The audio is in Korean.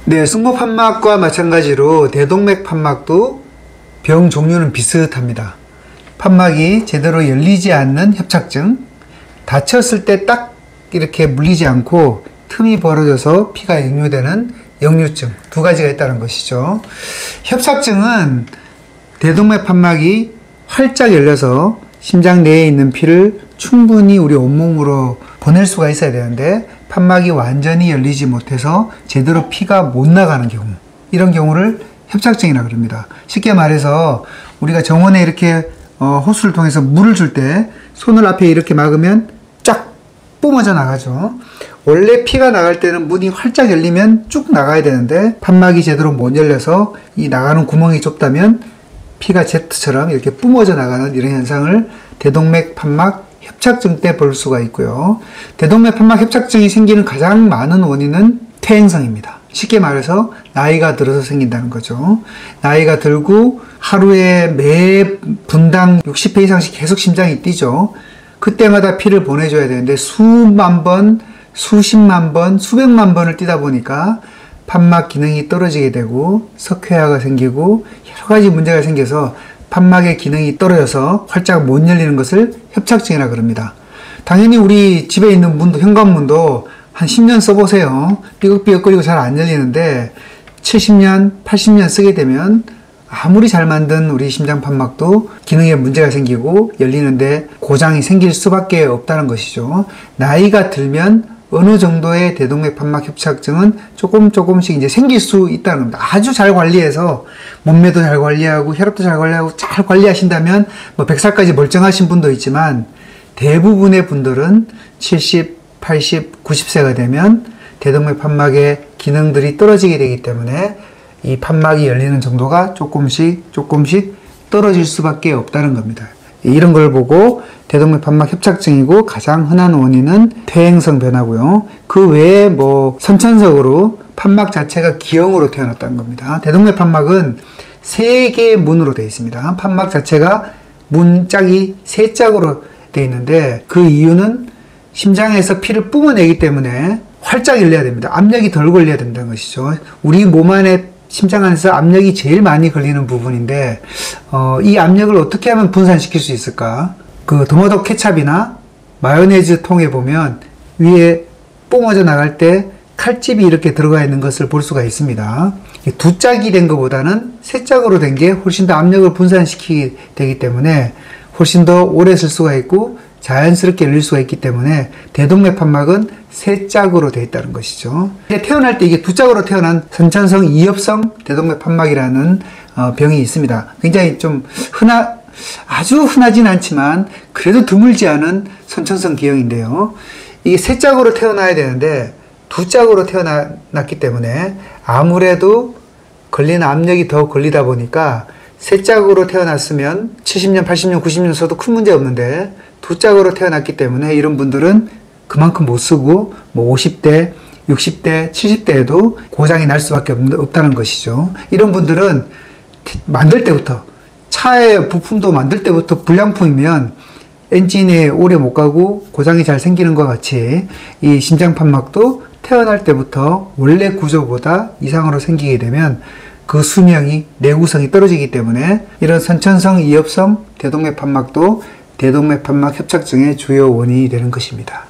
네, 승모판막과 마찬가지로 대동맥 판막도 병 종류는 비슷합니다. 판막이 제대로 열리지 않는 협착증, 다쳤을 때 딱 이렇게 물리지 않고 틈이 벌어져서 피가 역류되는 역류증, 두 가지가 있다는 것이죠. 협착증은 대동맥 판막이 활짝 열려서 심장 내에 있는 피를 충분히 우리 온몸으로 보낼 수가 있어야 되는데 판막이 완전히 열리지 못해서 제대로 피가 못 나가는 경우, 이런 경우를 협착증이라고 그럽니다. 쉽게 말해서 우리가 정원에 이렇게 호수를 통해서 물을 줄 때 손을 앞에 이렇게 막으면 쫙 뿜어져 나가죠. 원래 피가 나갈 때는 문이 활짝 열리면 쭉 나가야 되는데 판막이 제대로 못 열려서 이 나가는 구멍이 좁다면 피가 제트처럼 이렇게 뿜어져 나가는 이런 현상을 대동맥 판막 협착증 때 볼 수가 있고요. 대동맥 판막 협착증이 생기는 가장 많은 원인은 퇴행성입니다. 쉽게 말해서 나이가 들어서 생긴다는 거죠. 나이가 들고 하루에 매 분당 60회 이상씩 계속 심장이 뛰죠. 그때마다 피를 보내줘야 되는데 수만 번, 수십만 번, 수백만 번을 뛰다 보니까 판막 기능이 떨어지게 되고 석회화가 생기고 여러 가지 문제가 생겨서 판막의 기능이 떨어져서 활짝 못 열리는 것을 협착증이라 그럽니다. 당연히 우리 집에 있는 문도, 현관문도 한 10년 써보세요. 삐걱삐걱거리고 잘 안 열리는데 70년, 80년 쓰게 되면 아무리 잘 만든 우리 심장 판막도 기능에 문제가 생기고 열리는데 고장이 생길 수밖에 없다는 것이죠. 나이가 들면 어느 정도의 대동맥 판막 협착증은 조금씩 이제 생길 수 있다는 겁니다. 아주 잘 관리해서 몸매도 잘 관리하고 혈압도 잘 관리하고 잘 관리하신다면 뭐 100살까지 멀쩡하신 분도 있지만 대부분의 분들은 70, 80, 90세가 되면 대동맥 판막의 기능들이 떨어지게 되기 때문에 이 판막이 열리는 정도가 조금씩 떨어질 수밖에 없다는 겁니다. 이런 걸 보고 대동맥 판막 협착증이고 가장 흔한 원인은 퇴행성 변화고요. 그 외에 뭐 선천적으로 판막 자체가 기형으로 태어났다는 겁니다. 대동맥 판막은 세 개의 문으로 되어 있습니다. 판막 자체가 문짝이 세 짝으로 되어 있는데 그 이유는 심장에서 피를 뿜어내기 때문에 활짝 열려야 됩니다. 압력이 덜 걸려야 된다는 것이죠. 우리 몸 안에 심장 안에서 압력이 제일 많이 걸리는 부분인데 이 압력을 어떻게 하면 분산시킬 수 있을까? 그 도마도 케찹이나 마요네즈 통에 보면 위에 뿜어져 나갈 때 칼집이 이렇게 들어가 있는 것을 볼 수가 있습니다. 두 짝이 된 것보다는 세 짝으로 된 게 훨씬 더 압력을 분산시키게 되기 때문에 훨씬 더 오래 쓸 수가 있고 자연스럽게 열릴 수가 있기 때문에 대동맥 판막은 세 짝으로 되어 있다는 것이죠. 태어날 때 이게 두 짝으로 태어난 선천성 이엽성 대동맥 판막이라는 병이 있습니다. 굉장히 좀 아주 흔하진 않지만 그래도 드물지 않은 선천성 기형인데요. 이게 세 짝으로 태어나야 되는데 두 짝으로 태어났기 때문에 아무래도 걸리는 압력이 더 걸리다 보니까 세 짝으로 태어났으면 70년, 80년, 90년 써도 큰 문제 없는데 두 짝으로 태어났기 때문에 이런 분들은 그만큼 못 쓰고 뭐 50대, 60대, 70대에도 고장이 날 수밖에 없다는 것이죠. 이런 분들은 만들 때부터 차의 부품도 만들 때부터 불량품이면 엔진에 오래 못 가고 고장이 잘 생기는 것 같이 이 심장 판막도 태어날 때부터 원래 구조보다 이상으로 생기게 되면 그 수명이, 내구성이 떨어지기 때문에 이런 선천성 이엽성 대동맥 판막도 대동맥 판막 협착증의 주요 원인이 되는 것입니다.